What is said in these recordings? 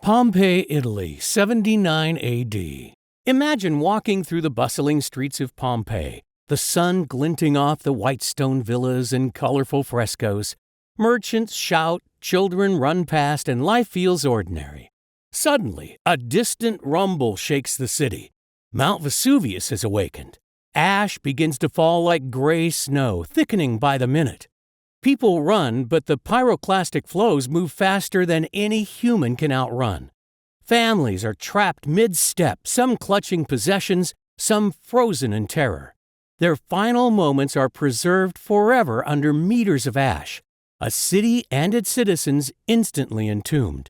Pompeii, Italy, 79 AD. Imagine walking through the bustling streets of Pompeii, the sun glinting off the white stone villas and colorful frescoes. Merchants shout, children run past, and life feels ordinary. Suddenly, a distant rumble shakes the city. Mount Vesuvius has awakened. Ash begins to fall like gray snow, thickening by the minute. People run, but the pyroclastic flows move faster than any human can outrun. Families are trapped mid-step, some clutching possessions, some frozen in terror. Their final moments are preserved forever under meters of ash, a city and its citizens instantly entombed.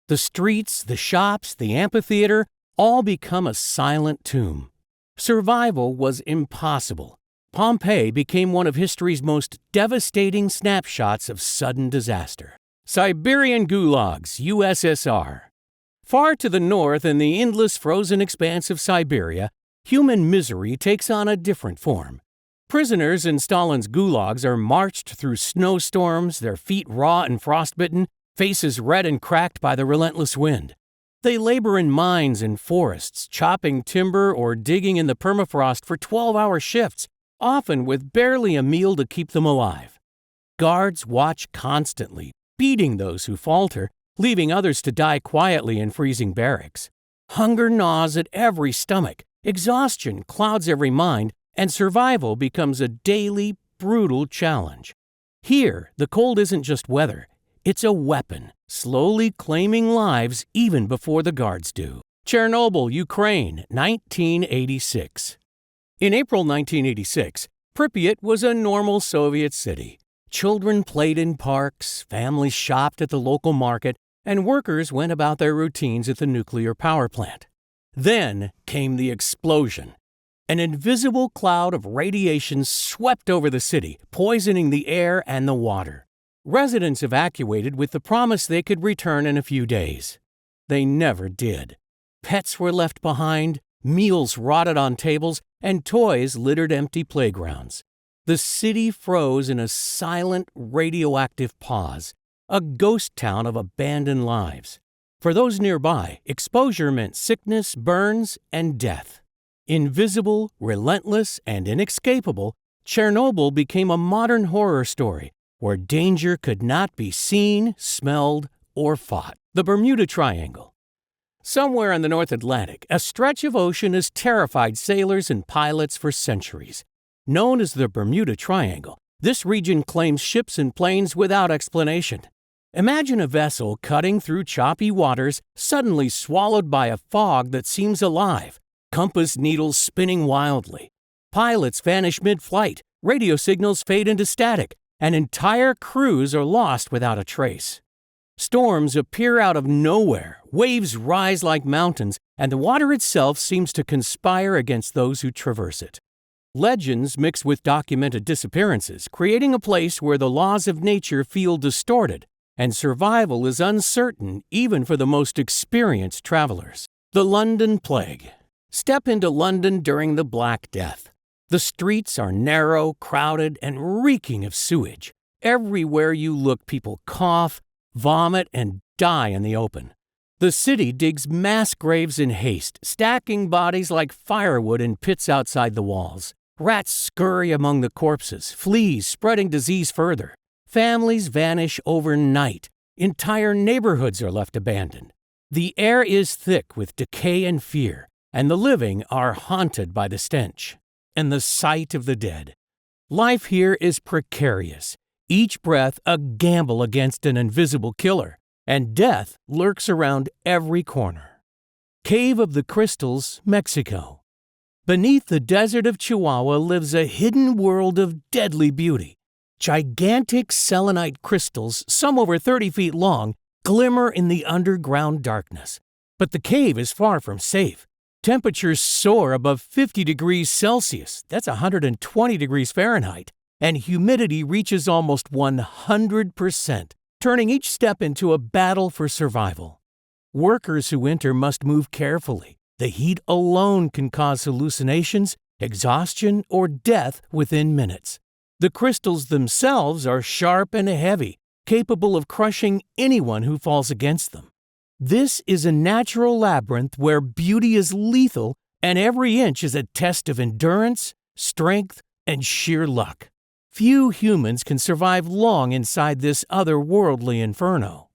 The streets, the shops, the amphitheater all become a silent tomb. Survival was impossible. Pompeii became one of history's most devastating snapshots of sudden disaster. Siberian Gulags, USSR. Far to the north in the endless frozen expanse of Siberia, human misery takes on a different form. Prisoners in Stalin's gulags are marched through snowstorms, their feet raw and frostbitten, faces red and cracked by the relentless wind. They labor in mines and forests, chopping timber or digging in the permafrost for 12-hour shifts, often with barely a meal to keep them alive. Guards watch constantly, beating those who falter, leaving others to die quietly in freezing barracks. Hunger gnaws at every stomach, exhaustion clouds every mind, and survival becomes a daily, brutal challenge. Here, the cold isn't just weather, it's a weapon, slowly claiming lives even before the guards do. Chernobyl, Ukraine, 1986. In April 1986, Pripyat was a normal Soviet city. Children played in parks, families shopped at the local market, and workers went about their routines at the nuclear power plant. Then came the explosion. An invisible cloud of radiation swept over the city, poisoning the air and the water. Residents evacuated with the promise they could return in a few days. They never did. Pets were left behind, meals rotted on tables, and toys littered empty playgrounds. The city froze in a silent, radioactive pause, a ghost town of abandoned lives. For those nearby, exposure meant sickness, burns, and death. Invisible, relentless, and inescapable, Chernobyl became a modern horror story where danger could not be seen, smelled, or fought. The Bermuda Triangle. Somewhere in the North Atlantic, a stretch of ocean has terrified sailors and pilots for centuries. Known as the Bermuda Triangle, this region claims ships and planes without explanation. Imagine a vessel cutting through choppy waters, suddenly swallowed by a fog that seems alive, compass needles spinning wildly. Pilots vanish mid-flight, radio signals fade into static, and entire crews are lost without a trace. Storms appear out of nowhere, waves rise like mountains, and the water itself seems to conspire against those who traverse it. Legends mix with documented disappearances, creating a place where the laws of nature feel distorted, and survival is uncertain even for the most experienced travelers. The London Plague. Step into London during the Black Death. The streets are narrow, crowded, and reeking of sewage. Everywhere you look, people cough, vomit, and die in the open. The city digs mass graves in haste, stacking bodies like firewood in pits outside the walls. Rats scurry among the corpses, fleas spreading disease further. Families vanish overnight. Entire neighborhoods are left abandoned. The air is thick with decay and fear, and the living are haunted by the stench and the sight of the dead. Life here is precarious, each breath a gamble against an invisible killer, and death lurks around every corner. Cave of the Crystals, Mexico. Beneath the desert of Chihuahua lives a hidden world of deadly beauty. Gigantic selenite crystals, some over 30 feet long, glimmer in the underground darkness. But the cave is far from safe. Temperatures soar above 50 degrees Celsius, that's 120 degrees Fahrenheit, and humidity reaches almost 100%, turning each step into a battle for survival. Workers who enter must move carefully. The heat alone can cause hallucinations, exhaustion, or death within minutes. The crystals themselves are sharp and heavy, capable of crushing anyone who falls against them. This is a natural labyrinth where beauty is lethal and every inch is a test of endurance, strength, and sheer luck. Few humans can survive long inside this otherworldly inferno.